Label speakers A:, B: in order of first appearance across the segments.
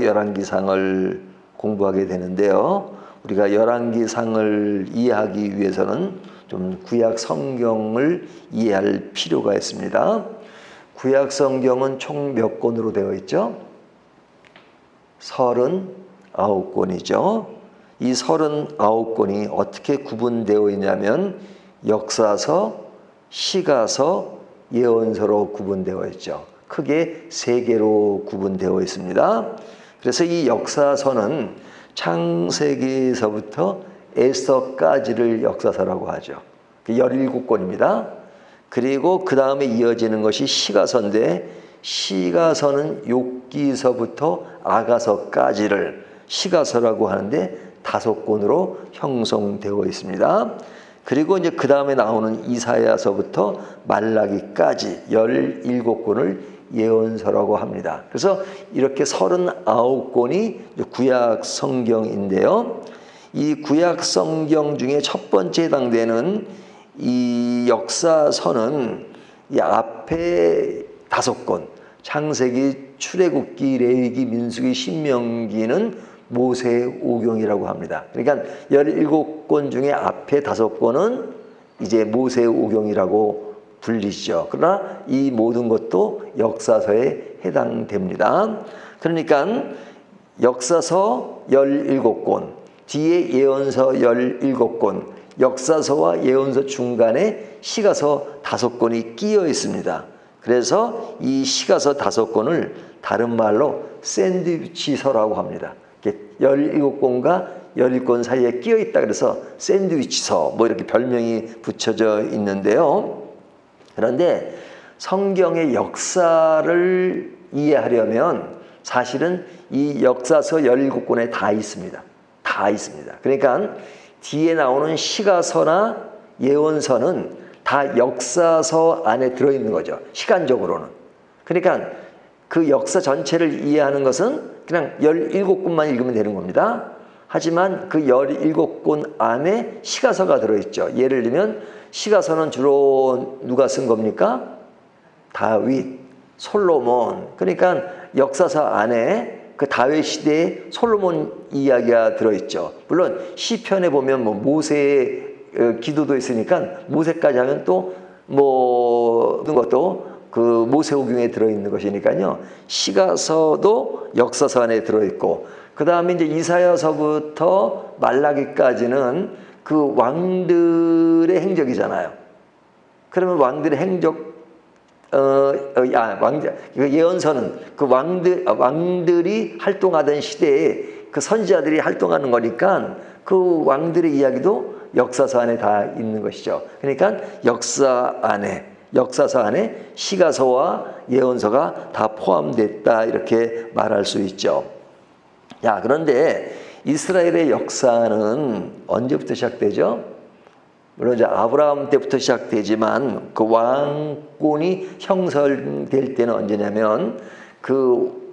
A: 열왕기상을 공부하게 되는데요. 우리가 열왕기상을 이해하기 위해서는 좀 구약 성경을 이해할 필요가 있습니다. 구약 성경은 총 몇 권으로 되어 있죠? 39권이죠. 이 39권이 어떻게 구분되어 있냐면 역사서, 시가서, 예언서로 구분되어 있죠. 크게 3개로 구분되어 있습니다. 그래서 이 역사서는 창세기에서부터 에스더까지를 역사서라고 하죠. 17권입니다. 그리고 그 다음에 이어지는 것이 시가서인데, 시가서는 욥기서부터 아가서까지를 시가서라고 하는데 5권으로 형성되어 있습니다. 그리고 이제 그 다음에 나오는 이사야서부터 말라기까지 17권을 예언서라고 합니다. 그래서 이렇게 39권이 구약 성경인데요. 이 구약 성경 중에 첫 번째 해당되는 이 역사서는 이 앞에 5권, 창세기, 출애굽기, 레위기, 민수기, 신명기는 모세오경이라고 합니다. 그러니까 17권 중에 앞에 5권은 이제 모세오경이라고 불리죠. 그러나 이 모든 것도 역사서에 해당됩니다. 그러니까 역사서 17권, 뒤에 예언서 17권, 역사서와 예언서 중간에 시가서 5권이 끼어 있습니다. 그래서 이 시가서 5권을 다른 말로 샌드위치서라고 합니다. 17권과 17권 사이에 끼어 있다 그래서 샌드위치서 뭐 이렇게 별명이 붙여져 있는데요. 그런데 성경의 역사를 이해하려면 사실은 이 역사서 17권에 다 있습니다. 다 있습니다. 그러니까 뒤에 나오는 시가서나 예언서는 다 역사서 안에 들어있는 거죠. 시간적으로는. 그러니까 그 역사 전체를 이해하는 것은 그냥 17권만 읽으면 되는 겁니다. 하지만 그 17권 안에 시가서가 들어있죠. 예를 들면 시가서는 주로 누가 쓴 겁니까? 다윗, 솔로몬. 그러니까 역사서 안에 그 다윗 시대에 솔로몬 이야기가 들어있죠. 물론 시편에 보면 뭐 모세의 기도도 있으니까 모세까지 하면 또 뭐 모든 것도 그 모세오경에 들어있는 것이니까요. 시가서도 역사서 안에 들어있고, 그 다음에 이제 이사야서부터 말라기까지는 그 왕들의 행적이잖아요. 그러면 왕들의 행적, 예언서는 그 왕들이 활동하던 시대에 그 선지자들이 활동하는 거니까 그 왕들의 이야기도 역사서 안에 다 있는 것이죠. 그러니까 역사서 안에 시가서와 예언서가 다 포함됐다 이렇게 말할 수 있죠. 야, 그런데 이스라엘의 역사는 언제부터 시작되죠? 물론 이제 아브라함 때부터 시작되지만 그 왕권이 형성될 때는 언제냐면 그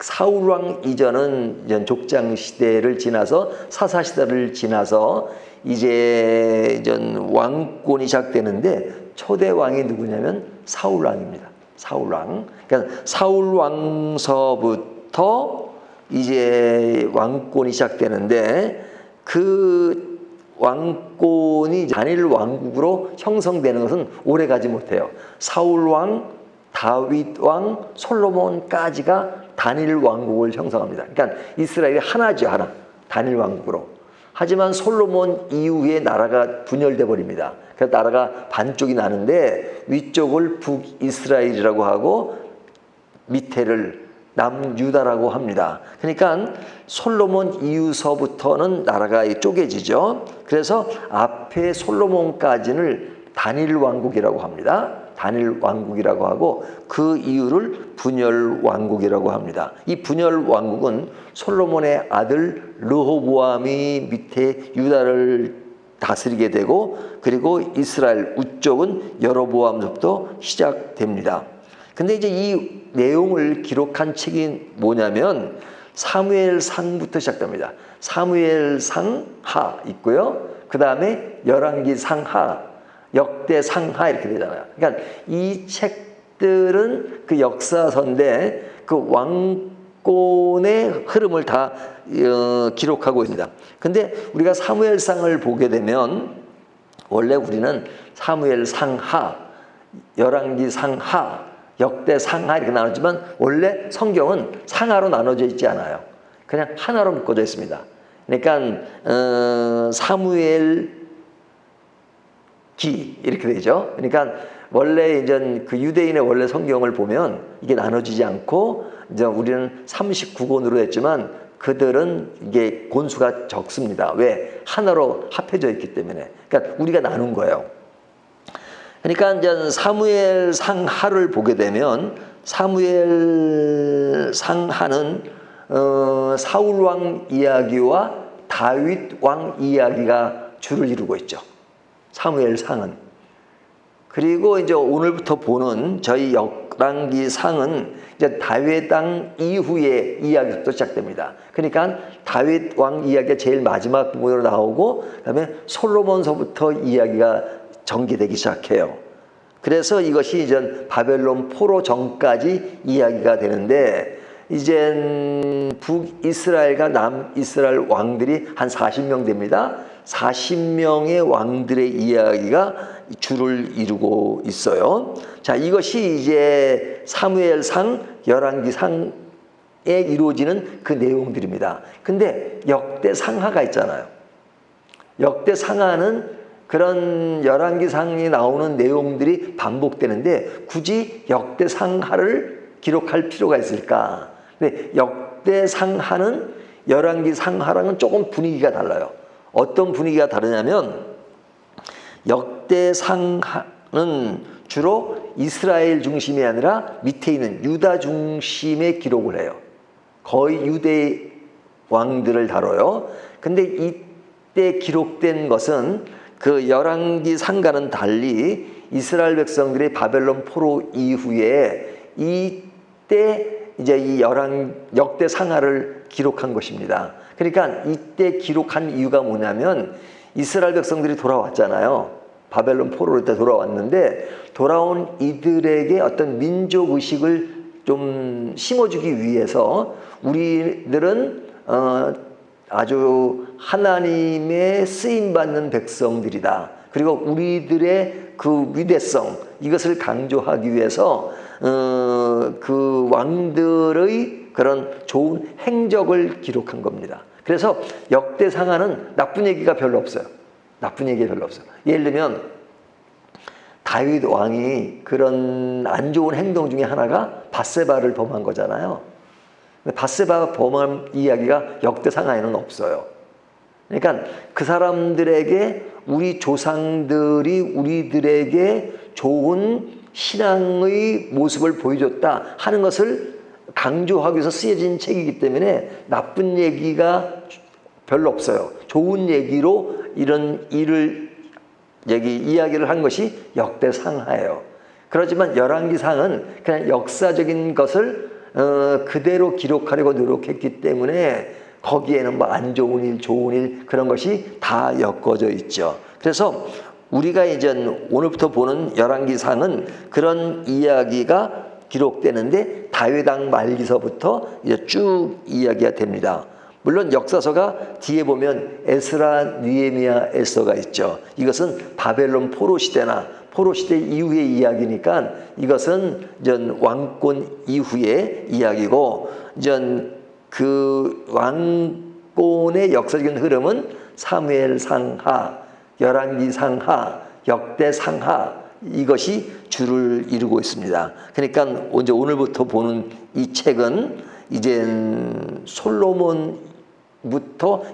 A: 사울 왕 이전은 이제 족장 시대를 지나서 사사 시대를 지나서 이제 왕권이 시작되는데 초대 왕이 누구냐면 사울 왕입니다. 사울 왕. 그러니까 사울 왕서부터 이제 왕권이 시작되는데 그 왕권이 단일 왕국으로 형성되는 것은 오래 가지 못해요. 사울 왕, 다윗 왕, 솔로몬까지가 단일 왕국을 형성합니다. 그러니까 이스라엘이 하나죠, 하나. 단일 왕국으로. 하지만 솔로몬 이후에 나라가 분열돼 버립니다. 그래서 나라가 반쪽이 나는데 위쪽을 북이스라엘이라고 하고 밑에를 남유다라고 합니다. 그러니까 솔로몬 이후서부터는 나라가 쪼개지죠. 그래서 앞에 솔로몬까지는 단일 왕국이라고 합니다. 단일 왕국이라고 하고 그 이유를 분열 왕국이라고 합니다. 이 분열 왕국은 솔로몬의 아들 르호보암이 밑에 유다를 다스리게 되고, 그리고 이스라엘 우쪽은 여로보암부터 시작됩니다. 근데 이제 이 내용을 기록한 책이 뭐냐면 사무엘상부터 시작됩니다. 사무엘상하 있고요. 그 다음에 열왕기상하, 역대상하 이렇게 되잖아요. 그러니까 이 책들은 그 역사서인데 그 왕권의 흐름을 다 기록하고 있습니다. 근데 우리가 사무엘상을 보게 되면 원래 우리는 사무엘 상하, 열왕기 상하, 역대 상하 이렇게 나누지만 원래 성경은 상하로 나눠져 있지 않아요. 그냥 하나로 묶어져 있습니다. 그러니까 사무엘 기 이렇게 되죠. 그러니까 원래 이제 그 유대인의 원래 성경을 보면 이게 나눠지지 않고 이제 우리는 39권으로 했지만 그들은 이게 권수가 적습니다. 왜? 하나로 합해져 있기 때문에. 그러니까 우리가 나눈 거예요. 그러니까 이제 사무엘 상하를 보게 되면 사무엘 상하는 사울 왕 이야기와 다윗 왕 이야기가 주를 이루고 있죠. 사무엘 상은. 그리고 이제 오늘부터 보는 저희 열왕기 상은 이제 다윗 왕 이후의 이야기부터 시작됩니다. 그러니까 다윗 왕 이야기가 제일 마지막 부분으로 나오고 그다음에 솔로몬서부터 이야기가 전개되기 시작해요. 그래서 이것이 이제 바벨론 포로 전까지 이야기가 되는데 이제 북이스라엘과 남이스라엘 왕들이 한 40명 됩니다. 40명의 왕들의 이야기가 주를 이루고 있어요. 자, 이것이 이제 사무엘상, 열왕기상에 이루어지는 그 내용들입니다. 근데 역대상하가 있잖아요. 역대상하는 그런 열왕기상에 나오는 내용들이 반복되는데 굳이 역대상하를 기록할 필요가 있을까? 근데 역대상하는 열왕기상하랑은 조금 분위기가 달라요. 어떤 분위기가 다르냐면 역대상하는 주로 이스라엘 중심이 아니라 밑에 있는 유다 중심의 기록을 해요. 거의 유대 왕들을 다뤄요. 근데 이때 기록된 것은 그 열왕기상과는 달리 이스라엘 백성들이 바벨론 포로 이후에 이때 이제 이 역대상하를 기록한 것입니다. 그러니까 이때 기록한 이유가 뭐냐면 이스라엘 백성들이 돌아왔잖아요. 바벨론 포로로 때 돌아왔는데 돌아온 이들에게 어떤 민족 의식을 좀 심어주기 위해서 우리들은 아주 하나님의 쓰임받는 백성들이다. 그리고 우리들의 그 위대성 이것을 강조하기 위해서 그 왕들의 그런 좋은 행적을 기록한 겁니다. 그래서 역대상하는 나쁜 얘기가 별로 없어요. 나쁜 얘기가 별로 없어요. 예를 들면 다윗 왕이 그런 안 좋은 행동 중에 하나가 밧세바를 범한 거잖아요. 근데 밧세바가 범한 이야기가 역대상하에는 없어요. 그러니까 그 사람들에게 우리 조상들이 우리들에게 좋은 신앙의 모습을 보여줬다 하는 것을 강조하기 위해서 쓰여진 책이기 때문에 나쁜 얘기가 별로 없어요. 좋은 얘기로 이런 일을 이야기를 한 것이 역대상하예요. 그렇지만 열왕기상은 그냥 역사적인 것을 그대로 기록하려고 노력했기 때문에 거기에는 뭐 안 좋은 일, 좋은 일 그런 것이 다 엮어져 있죠. 그래서 우리가 이제 오늘부터 보는 열왕기상은 그런 이야기가 기록되는데 다윗 왕 말기서부터 이제 쭉 이야기가 됩니다. 물론 역사서가 뒤에 보면 에스라, 느헤미야, 에스더가 있죠. 이것은 바벨론 포로 시대나 포로 시대 이후의 이야기니까 이것은 이제 왕권 이후의 이야기고 이제 그 왕권의 역사적인 흐름은 사무엘 상하, 열왕기 상하, 역대 상하 이것이 주를 이루고 있습니다. 그러니까 이제 오늘부터 보는 이 책은 이제 솔로몬부터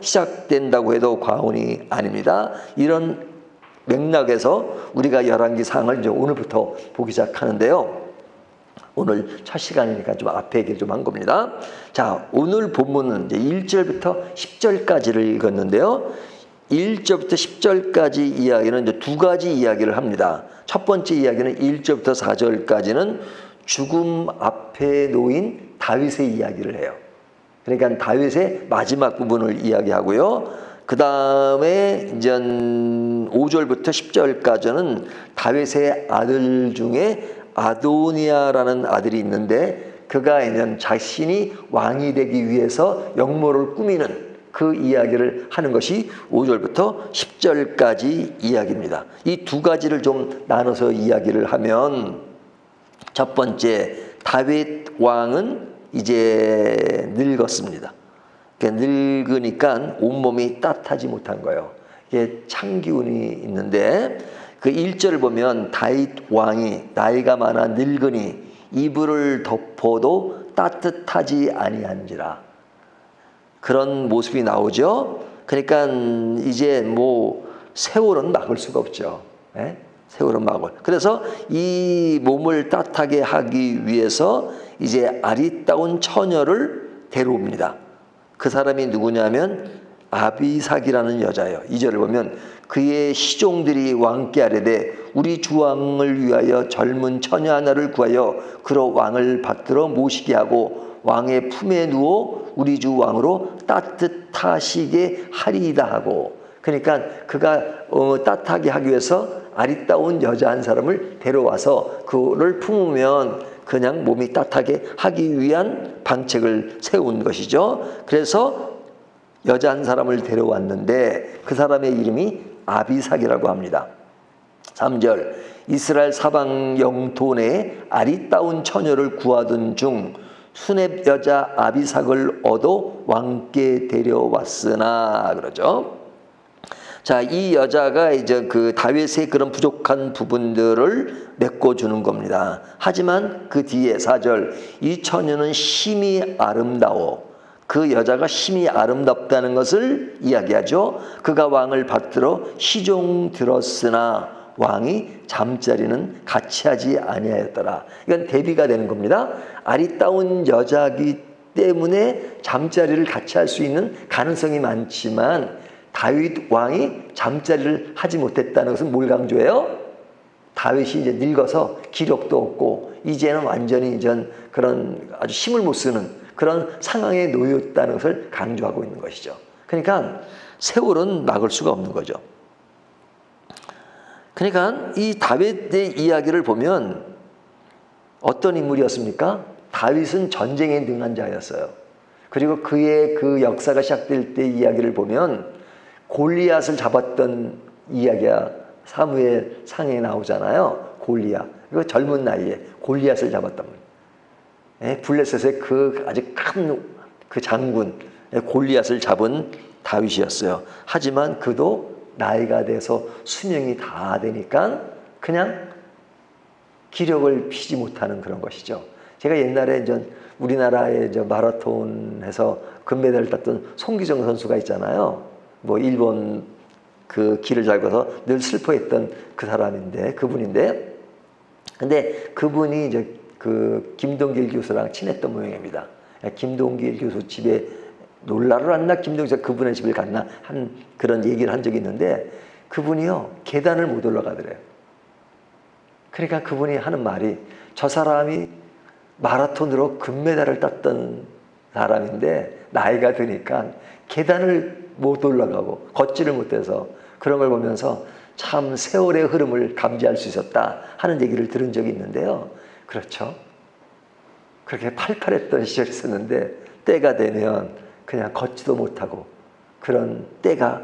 A: 시작된다고 해도 과언이 아닙니다. 이런 맥락에서 우리가 열왕기상을 이제 오늘부터 보기 시작하는데요. 오늘 첫 시간이니까 좀 앞에 얘기를 좀 한 겁니다. 자, 오늘 본문은 이제 1절부터 10절까지를 읽었는데요. 1절부터 10절까지 이야기는 이제 두 가지 이야기를 합니다. 첫 번째 이야기는 1절부터 4절까지는 죽음 앞에 놓인 다윗의 이야기를 해요. 그러니까 다윗의 마지막 부분을 이야기하고요. 그 다음에 이제 5절부터 10절까지는 다윗의 아들 중에 아도니아라는 아들이 있는데 그가 이제 자신이 왕이 되기 위해서 역모를 꾸미는 그 이야기를 하는 것이 5절부터 10절까지 이야기입니다. 이 두 가지를 좀 나눠서 이야기를 하면, 첫 번째, 다윗 왕은 이제 늙었습니다. 늙으니까 온몸이 따뜻하지 못한 거예요. 이게 찬기운이 있는데, 그 1절을 보면 다윗 왕이 나이가 많아 늙으니 이불을 덮어도 따뜻하지 아니한지라, 그런 모습이 나오죠. 그러니까 이제 뭐 세월은 막을 수가 없죠. 예? 세월은 막을. 그래서 이 몸을 따뜻하게 하기 위해서 이제 아리따운 처녀를 데려옵니다. 그 사람이 누구냐면 아비삭이라는 여자예요. 2절을 보면 그의 시종들이 왕께 아뢰되 우리 주왕을 위하여 젊은 처녀 하나를 구하여 그로 왕을 받들어 모시게 하고 왕의 품에 누워 우리 주 왕으로 따뜻하시게 하리이다 하고, 그러니까 그가 따뜻하게 하기 위해서 아리따운 여자 한 사람을 데려와서 그를 품으면 그냥 몸이 따뜻하게 하기 위한 방책을 세운 것이죠. 그래서 여자 한 사람을 데려왔는데 그 사람의 이름이 아비삭이라고 합니다. 3절, 이스라엘 사방 영토 내에 아리따운 처녀를 구하던 중 수냅 여자 아비삭을 얻어 왕께 데려왔으나, 그러죠. 자, 이 여자가 이제 그 다윗의 그런 부족한 부분들을 메꿔주는 겁니다. 하지만 그 뒤에 4절, 이 처녀는 심히 아름다워. 그 여자가 심히 아름답다는 것을 이야기하죠. 그가 왕을 받들어 시종 들었으나 왕이 잠자리는 같이 하지 아니하였더라. 이건 대비가 되는 겁니다. 아리따운 여자이기 때문에 잠자리를 같이 할 수 있는 가능성이 많지만 다윗 왕이 잠자리를 하지 못했다는 것은 뭘 강조해요? 다윗이 이제 늙어서 기력도 없고 이제는 완전히 이제 그런 아주 힘을 못 쓰는 그런 상황에 놓였다는 것을 강조하고 있는 것이죠. 그러니까 세월은 막을 수가 없는 거죠. 그러니까 이 다윗의 이야기를 보면 어떤 인물이었습니까? 다윗은 전쟁에 능한 자였어요. 그리고 그의 그 역사가 시작될 때 이야기를 보면 골리앗을 잡았던 이야기가 사무엘 상에 나오잖아요. 골리앗. 그 젊은 나이에 골리앗을 잡았단 말이에요. 블레셋의 그 아주 큰 그 장군 골리앗을 잡은 다윗이었어요. 하지만 그도 나이가 돼서 수명이 다 되니까 그냥 기력을 피지 못하는 그런 것이죠. 제가 옛날에 이제 우리나라의 마라톤에서 금메달을 땄던 송기정 선수가 있잖아요. 뭐 일본 그 길을 잘 가서 늘 슬퍼했던 그 사람인데, 그분인데, 근데 그분이 이제 그 김동길 교수랑 친했던 모양입니다. 김동길 교수 집에 놀라를 왔나 김동길 그분의 집을 갔나 한 그런 얘기를 한 적이 있는데, 그분이요 계단을 못 올라가더래요. 그러니까 그분이 하는 말이, 저 사람이 마라톤으로 금메달을 땄던 사람인데 나이가 드니까 계단을 못 올라가고 걷지를 못해서, 그런 걸 보면서 참 세월의 흐름을 감지할 수 있었다 하는 얘기를 들은 적이 있는데요. 그렇죠. 그렇게 팔팔했던 시절이 있었는데 때가 되면 그냥 걷지도 못하고 그런 때가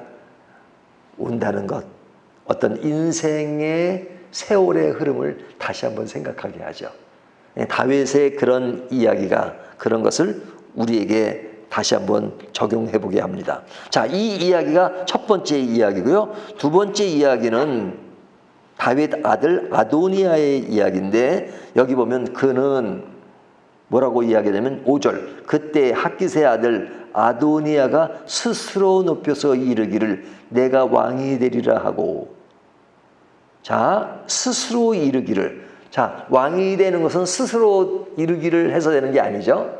A: 온다는 것, 어떤 인생의 세월의 흐름을 다시 한번 생각하게 하죠. 다윗의 그런 이야기가 그런 것을 우리에게 다시 한번 적용해 보게 합니다. 자, 이 이야기가 첫 번째 이야기고요. 두 번째 이야기는 다윗 아들 아도니아의 이야기인데, 여기 보면 그는 뭐라고 이야기하냐면 5절, 그때 핫깃의 아들 아도니아가 스스로 높여서 이르기를 내가 왕이 되리라 하고. 자, 스스로 이르기를. 자, 왕이 되는 것은 스스로 이르기를 해서 되는 게 아니죠.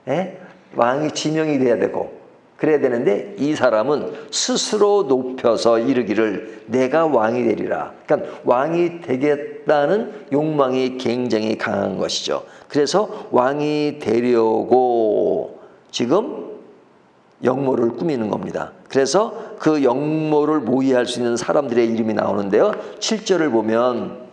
A: 예? 왕이 지명이 돼야 되고 그래야 되는데, 이 사람은 스스로 높여서 이르기를 내가 왕이 되리라. 그러니까 왕이 되겠다는 욕망이 굉장히 강한 것이죠. 그래서 왕이 되려고 지금 역모를 꾸미는 겁니다. 그래서 그 역모를 모의할 수 있는 사람들의 이름이 나오는데요. 7절을 보면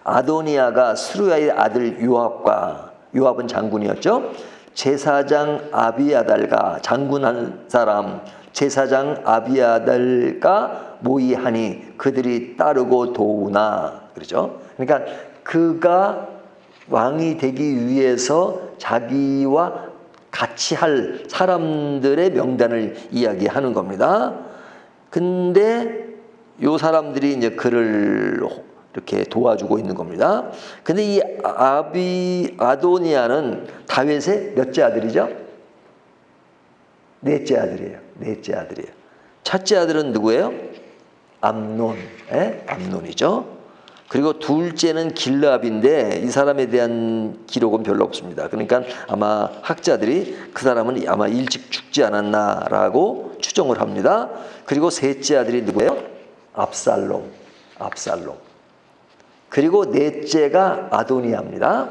A: 아도니아가 스루야의 아들 요압과 요압은 장군이었죠. 제사장 아비아달과 장군 한 사람 제사장 아비아달과 모의하니 그들이 따르고 도우나 그러죠. 그러니까 그가 왕이 되기 위해서 자기와 같이 할 사람들의 명단을 이야기하는 겁니다. 근데 요 사람들이 이제 그를 이렇게 도와주고 있는 겁니다. 근데 이 아도니아는 다윗의 몇째 아들이죠? 넷째 아들이에요. 넷째 아들이에요. 첫째 아들은 누구예요? 암논. 암논이죠. 그리고 둘째는 길르압인데 이 사람에 대한 기록은 별로 없습니다. 그러니까 아마 학자들이 그 사람은 아마 일찍 죽지 않았나라고 추정을 합니다. 그리고 셋째 아들이 누구예요? 압살롬. 그리고 넷째가 아도니아입니다.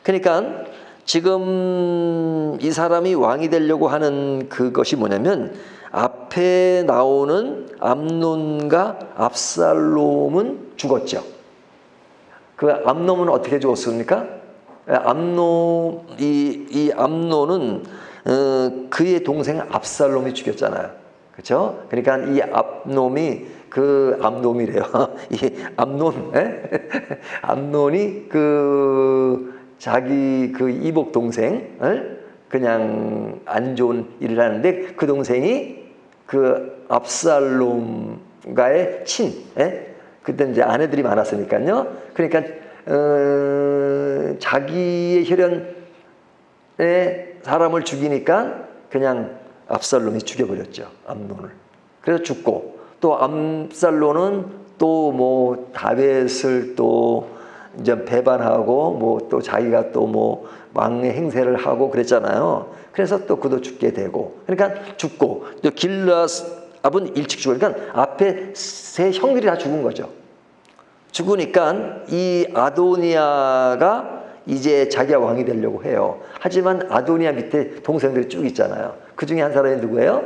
A: 그러니까 지금 이 사람이 왕이 되려고 하는 그것이 뭐냐면 앞에 나오는 암논과 압살롬은 죽었죠. 그 암논은 어떻게 죽었습니까? 이 암논은 그의 동생 압살롬이 죽였잖아요. 그렇죠? 그러니까 이 암놈이래요. 이 암논이 그 자기 그 이복 동생을 그냥 안 좋은 일을 하는데 그 동생이 그 압살롬과의 그때 이제 아내들이 많았으니까요. 그러니까 자기의 혈연의 사람을 죽이니까 그냥 압살롬이 죽여버렸죠. 암논을. 그래서 죽고 또 압살롬은 또 뭐 다윗을 또 이제 배반하고 뭐 또 자기가 또 뭐 왕의 행세를 하고 그랬잖아요. 그래서 또 그도 죽게 되고 그러니까 죽고 또 길르압은 일찍 죽고 그러니까 앞에 세 형들이 다 죽은 거죠. 죽으니까 이 아도니아가 이제 자기가 왕이 되려고 해요. 하지만 아도니아 밑에 동생들이 쭉 있잖아요. 그 중에 한 사람이 누구예요?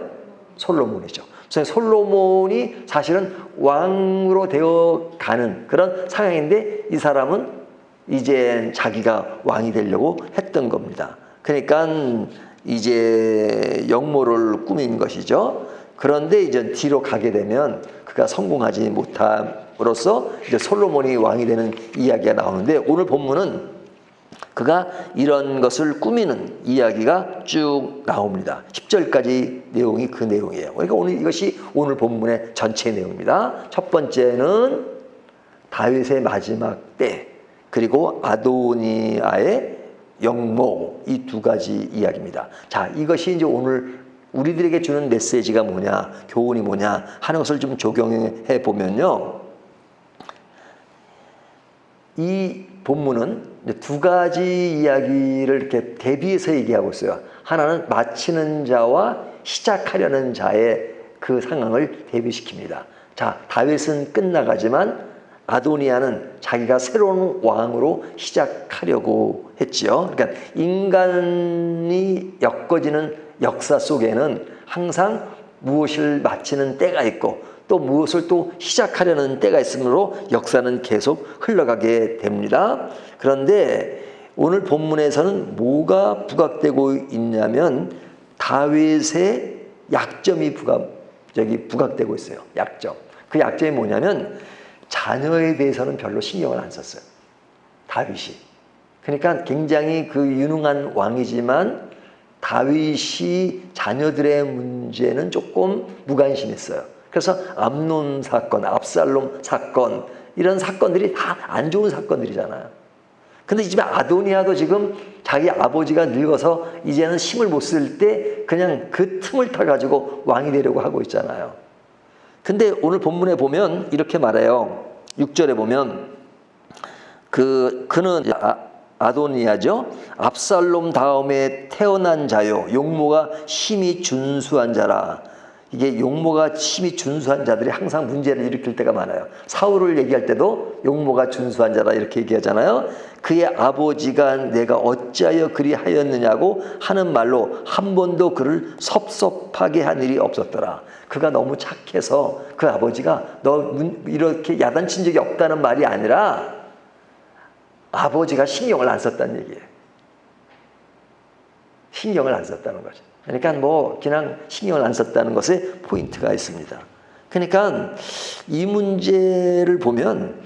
A: 솔로몬이죠. 솔로몬이 사실은 왕으로 되어 가는 그런 상황인데 이 사람은 이제 자기가 왕이 되려고 했던 겁니다. 그러니까 이제 역모를 꾸민 것이죠. 그런데 이제 뒤로 가게 되면 그가 성공하지 못함으로써 이제 솔로몬이 왕이 되는 이야기가 나오는데 오늘 본문은 그가 이런 것을 꾸미는 이야기가 쭉 나옵니다. 10절까지 내용이 그 내용이에요. 그러니까 이것이 오늘 본문의 전체 내용입니다. 첫 번째는 다윗의 마지막 때 그리고 아도니아의 역모 이 두 가지 이야기입니다. 자, 이것이 이제 오늘 우리들에게 주는 메시지가 뭐냐, 교훈이 뭐냐 하는 것을 좀 적용해 보면요. 이 본문은 두 가지 이야기를 이렇게 대비해서 얘기하고 있어요. 하나는 마치는 자와 시작하려는 자의 그 상황을 대비시킵니다. 자, 다윗은 끝나가지만 아도니아는 자기가 새로운 왕으로 시작하려고 했지요. 그러니까 인간이 엮어지는 역사 속에는 항상 무엇을 마치는 때가 있고 또 무엇을 또 시작하려는 때가 있으므로 역사는 계속 흘러가게 됩니다. 그런데 오늘 본문에서는 뭐가 부각되고 있냐면 다윗의 약점이 부각되고 있어요. 약점. 그 약점이 뭐냐면 자녀에 대해서는 별로 신경을 안 썼어요. 다윗이. 그러니까 굉장히 그 유능한 왕이지만 다윗이 자녀들의 문제는 조금 무관심했어요. 그래서 암논 사건, 압살롬 사건 이런 사건들이 다 안 좋은 사건들이잖아요. 근데 이 집에 아도니아도 지금 자기 아버지가 늙어서 이제는 힘을 못 쓸 때 그냥 그 틈을 타가지고 왕이 되려고 하고 있잖아요. 근데 오늘 본문에 보면 이렇게 말해요. 6절에 보면 그는 아도니아죠. 압살롬 다음에 태어난 자요. 용모가 힘이 준수한 자라. 이게 용모가 힘이 준수한 자들이 항상 문제를 일으킬 때가 많아요. 사울을 얘기할 때도 용모가 준수한 자라 이렇게 얘기하잖아요. 그의 아버지가 내가 어찌하여 그리 하였느냐고 하는 말로 한 번도 그를 섭섭하게 한 일이 없었더라. 그가 너무 착해서 그 아버지가 너 이렇게 야단친 적이 없다는 말이 아니라 아버지가 신경을 안 썼다는 얘기예요. 신경을 안 썼다는 거죠. 그러니까 뭐 그냥 신경을 안 썼다는 것에 포인트가 있습니다. 그러니까 이 문제를 보면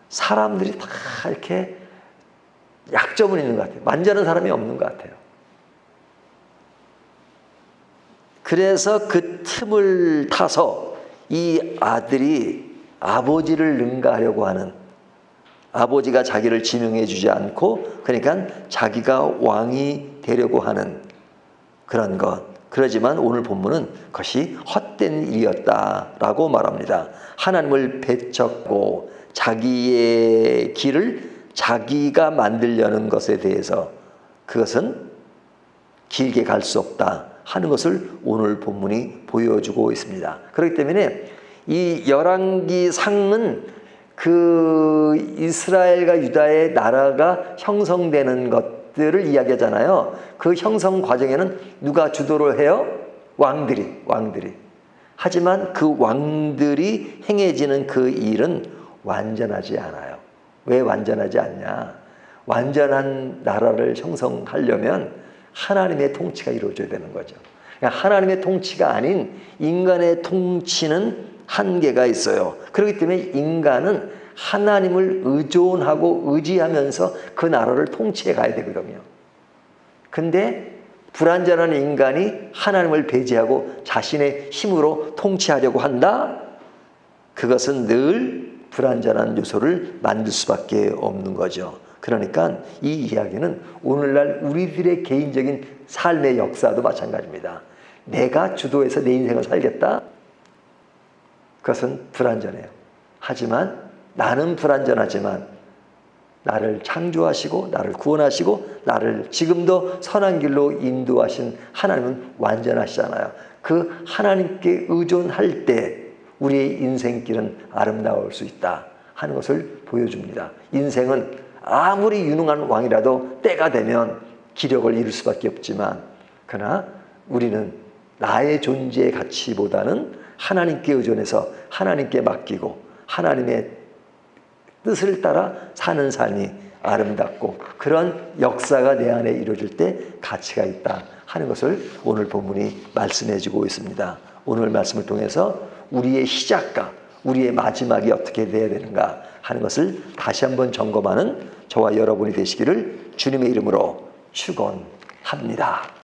A: 사람들이 다 이렇게 약점은 있는 것 같아요. 완전한 사람이 없는 것 같아요. 그래서 그 틈을 타서 이 아들이 아버지를 능가하려고 하는, 아버지가 자기를 지명해 주지 않고 그러니까 자기가 왕이 되려고 하는 그런 것. 그러지만 오늘 본문은 그것이 헛된 일이었다라고 말합니다. 하나님을 배척하고 자기의 길을 자기가 만들려는 것에 대해서 그것은 길게 갈 수 없다 하는 것을 오늘 본문이 보여주고 있습니다. 그렇기 때문에 이 열왕기 상은 그 이스라엘과 유다의 나라가 형성되는 것들을 이야기하잖아요. 그 형성 과정에는 누가 주도를 해요? 왕들이. 하지만 그 왕들이 행해지는 그 일은 완전하지 않아요. 왜 완전하지 않냐? 완전한 나라를 형성하려면 하나님의 통치가 이루어져야 되는 거죠. 그러니까 하나님의 통치가 아닌 인간의 통치는 한계가 있어요. 그렇기 때문에 인간은 하나님을 의존하고 의지하면서 그 나라를 통치해 가야 되거든요. 근데 불완전한 인간이 하나님을 배제하고 자신의 힘으로 통치하려고 한다? 그것은 늘 불완전한 요소를 만들 수밖에 없는 거죠. 그러니까 이 이야기는 오늘날 우리들의 개인적인 삶의 역사도 마찬가지입니다. 내가 주도해서 내 인생을 살겠다? 그것은 불완전해요. 하지만 나는 불완전하지만 나를 창조하시고 나를 구원하시고 나를 지금도 선한 길로 인도하신 하나님은 완전하시잖아요. 그 하나님께 의존할 때 우리의 인생길은 아름다울 수 있다 하는 것을 보여줍니다. 인생은 아무리 유능한 왕이라도 때가 되면 기력을 잃을 수밖에 없지만 그러나 우리는 나의 존재의 가치보다는 하나님께 의존해서 하나님께 맡기고 하나님의 뜻을 따라 사는 삶이 아름답고 그런 역사가 내 안에 이루어질 때 가치가 있다 하는 것을 오늘 본문이 말씀해 주고 있습니다. 오늘 말씀을 통해서 우리의 시작과 우리의 마지막이 어떻게 되어야 되는가 하는 것을 다시 한번 점검하는 저와 여러분이 되시기를 주님의 이름으로 축원합니다.